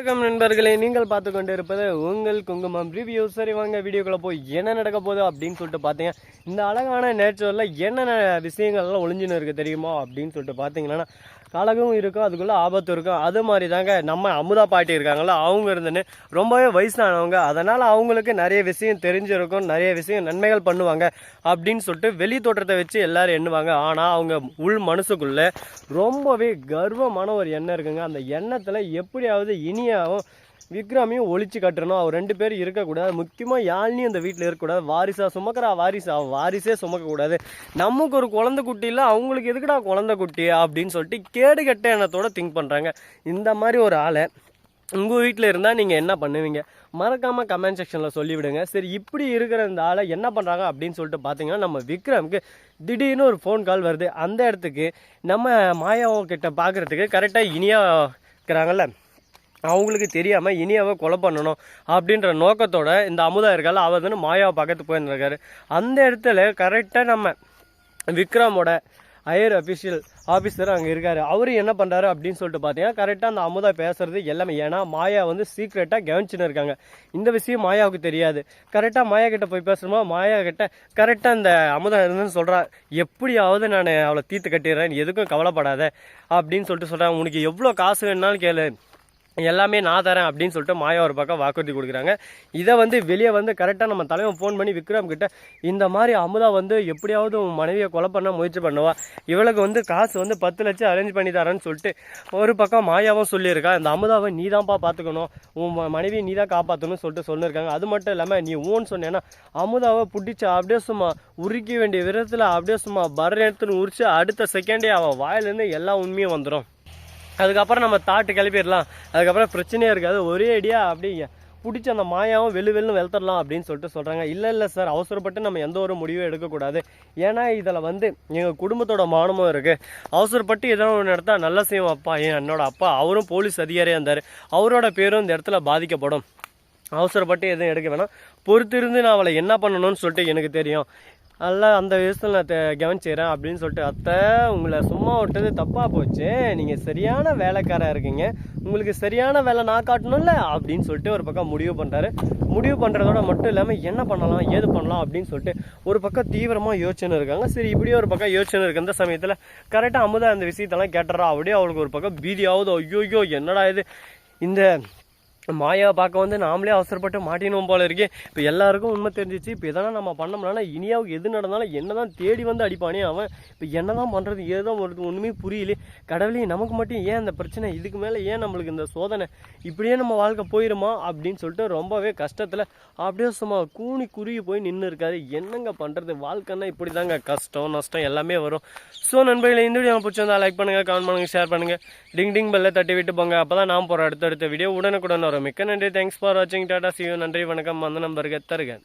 வணக்கம் நண்பர்களே, நீங்கள் பார்த்து கொண்டு இருப்பது உங்கள் குங்குமம் ரிவ்யூ. சரி வாங்க வீடியோக்குள்ள போய் என்ன நடக்க போகுது அப்படின்னு சொல்லிட்டு பார்த்தீங்க. இந்த அழகான நேச்சரில் என்னென்ன விஷயங்கள்லாம் ஒளிஞ்சுன்னு இருக்குது தெரியுமா அப்படின்னு சொல்லிட்டு பார்த்தீங்கன்னா, கழகம் இருக்கும், அதுக்குள்ளே ஆபத்து இருக்கும். அது மாதிரி தாங்க நம்ம அமுதா பாட்டி இருக்காங்களோ அவங்க இருந்துன்னு ரொம்பவே வயசானவங்க. அதனால் அவங்களுக்கு நிறைய விஷயம் தெரிஞ்சிருக்கும், நிறைய விஷயம் நன்மைகள் பண்ணுவாங்க அப்படின்னு சொல்லிட்டு வெளி தோற்றத்தை வச்சு எல்லாரும் எண்ணுவாங்க. ஆனால் அவங்க உள் மனசுக்குள்ளே ரொம்பவே கர்வமான ஒரு எண்ணம் இருக்குங்க. அந்த எண்ணத்தில் எப்படியாவது இனியாவும் விக்ரமையும் ஒழிச்சு கட்டணும். அவர் 2 பேரும் இருக்கக்கூடாது. முக்கியமாக யாழ்னியும் அந்த வீட்டில் இருக்கக்கூடாது. வாரிசா சுமக்கிறா வாரிசே சுமக்கக்கூடாது. நமக்கு ஒரு குழந்தை குட்டி இல்லை, அவங்களுக்கு எதுக்குடா குழந்தை குட்டி அப்படின்னு சொல்லிட்டு கேடு கட்ட எண்ணத்தோட திங்க் பண்ணுறாங்க. இந்த மாதிரி ஒரு ஆளை உங்கள் வீட்டில் இருந்தால் நீங்கள் என்ன பண்ணுவீங்க? மறக்காமல் கமெண்ட் செக்ஷனில் சொல்லிவிடுங்க. சரி, இப்படி இருக்கிற இந்த ஆளை என்ன பண்ணுறாங்க அப்படின்னு சொல்லிட்டு பார்த்தீங்கன்னா, நம்ம விக்ரமுக்கு திடீர்னு ஒரு ஃபோன் கால் வருது. அந்த இடத்துக்கு நம்ம மாயாவோ பார்க்குறதுக்கு கரெக்டாக இனியா இருக்கிறாங்கல்ல, அவங்களுக்கு தெரியாமல் இனியாவை கொலை பண்ணணும் அப்படின்ற நோக்கத்தோட இந்த அமுதா இருக்கால அவர் வந்து மாயாவை பக்கத்து போயிருந்திருக்காரு. அந்த இடத்துல கரெக்டாக நம்ம விக்ரமோட ஹையர் ஆஃபீஸர் அங்கே இருக்கார். அவர் என்ன பண்ணுறாரு அப்படின்னு சொல்லிட்டு பார்த்தீங்கன்னா, கரெக்டாக அந்த அமுதா பேசுறது எல்லாமே, ஏன்னா மாயா வந்து சீக்ரெட்டாக கவனிச்சுன்னு இருக்காங்க. இந்த விஷயம் மாயாவுக்கு தெரியாது. கரெக்டாக மாயா கிட்ட போய் பேசுகிறோமா, மாயா கிட்ட கரெக்டாக அந்த அமுதா இருந்துன்னு சொல்கிறா, எப்படியாவது நான் அவளை தீர்த்து கட்டிடுறேன், எதுக்கும் கவலைப்படாத அப்படின்னு சொல்லிட்டு சொல்கிறாங்க. உனக்கு எவ்வளோ காசு வேணுனாலும் கேளு, எல்லாமே நான் தரேன் அப்படின்னு சொல்லிட்டு மாயா ஒரு பக்கம் வாக்குறுதி கொடுக்குறாங்க. இதை வந்து வெளியே வந்து கரெக்டாக நம்ம தலைவன் ஃபோன் பண்ணி விக்ரம் கிட்ட, இந்த மாதிரி அமுதா வந்து எப்படியாவது உன் மனைவியை கொலை பண்ண முயற்சி பண்ணுவா, இவளுக்கு வந்து காசு வந்து 10 லட்சம் அரேஞ்ச் பண்ணி தரேன்னு சொல்லிட்டு ஒரு பக்கம் மாயாவும் சொல்லியிருக்கா. இந்த அமுதாவை நீ தான்ப்பா பார்த்துக்கணும், உன் மனைவியை நீ தான் காப்பாற்றணும்னு சொல்லிட்டு சொல்லியிருக்காங்க. அது மட்டும் இல்லாமல் நீ ஊன்னு சொன்னேன்னா அமுதாவை பிடிச்சி அப்படியே சும்மா உரிக்க வேண்டிய விதத்தில் அப்படியே சும்மா பர எடுத்துன்னு உரிச்சு அடுத்த செகண்டே அவன் வாயிலேருந்து எல்லா உண்மையும் வந்துடும். அதுக்கப்புறம் நம்ம தாட்டு கிளப்பிடலாம், அதுக்கப்புறம் பிரச்சனையே இருக்காது. ஒரே அடியாக அப்படியே பிடிச்சி அந்த மாயாவும் வெள்ளுன்னு வெளுத்துடலாம் அப்படின்னு சொல்லிட்டு சொல்கிறாங்க. இல்லை சார், அவசரப்பட்டு நம்ம எந்த ஒரு முடிவும் எடுக்கக்கூடாது. ஏன்னா இதில் வந்து எங்கள் குடும்பத்தோட மானமும் இருக்குது. அவசரப்பட்டு எதோ ஒன்று இடத்தா நல்ல செய்வோம். அப்பா, என்னோட அப்பா அவரும் போலீஸ் அதிகாரியாக இருந்தார், அவரோட பேரும் இந்த இடத்துல பாதிக்கப்படும். அவசரப்பட்டு எதுவும் எடுக்க வேணாம், பொறுத்திருந்து நான் அவளை என்ன பண்ணணும்னு சொல்லிட்டு எனக்கு தெரியும், அதெல்லாம் அந்த விஷயத்தில் நான் கவனிச்சிக்கிறேன் அப்படின்னு சொல்லிட்டு, அத்தை உங்களை சும்மா விட்டது தப்பாக போச்சு, நீங்கள் சரியான வேலைக்காராக இருக்கீங்க, உங்களுக்கு சரியான வேலை நான் காட்டணும்ல அப்படின்னு சொல்லிட்டு ஒரு பக்கம் முடிவு பண்ணுறாரு. முடிவு பண்ணுறதோட மட்டும் இல்லாமல் என்ன பண்ணலாம் ஏது பண்ணலாம் அப்படின்னு சொல்லிட்டு ஒரு பக்கம் தீவிரமாக யோசனை இருக்காங்க. சரி, இப்படியே ஒரு பக்கம் யோசனை இருக்கு. அந்த சமயத்தில் கரெக்டாக அமுதா அந்த விஷயத்தெல்லாம் கேட்டுறா. அப்படியே அவளுக்கு ஒரு பக்கம் பீதியாவது, ஐயோ என்னடா இது, இந்த மாயாவை பார்க்க வந்து நாமளே அவசரப்பட்டு மாட்டினோம் போல இருக்கே. இப்போ எல்லாருக்கும் உண்மை தெரிஞ்சிச்சு. இப்போ எதனால் நம்ம பண்ணோம்னா இனியாவுக்கு எது நடந்தாலும் என்ன தான் தேடி வந்து அடிப்பானே அவன். இப்போ என்ன தான் பண்ணுறது ஏதோ ஒரு ஒன்றுமே புரியல. கடவுளே, நமக்கு மட்டும் ஏன் அந்த பிரச்சனை, இதுக்கு மேலே ஏன் நம்மளுக்கு இந்த சோதனை, இப்படியே நம்ம வாழ்க்கை போயிடுமா அப்படின்னு சொல்லிட்டு ரொம்பவே கஷ்டத்தில் அப்படியே சும்மா கூனி குறுகி போய் நின்று இருக்காரு. என்னங்க பண்ணுறது, வாழ்க்கைன்னா இப்படி தாங்க, கஷ்டம் நஷ்டம் எல்லாமே வரும். ஸோ நண்பர்களே, இந்த வீடியோ பிடிச்சிருந்தா லைக் பண்ணுங்கள், கமெண்ட் பண்ணுங்கள், ஷேர் பண்ணுங்கள், டிங் பெல்லை தட்டி விட்டு போங்க. அப்போ தான் நான் போகிற அடுத்தடுத்த வீடியோ உடனுக்குடன் வரும். மிக்க நன்றி. தேங்க்ஸ் ஃபார் வாட்சிங். Tata, see you. நன்றி, வணக்கம். அந்த நம்பருக்கு தருக.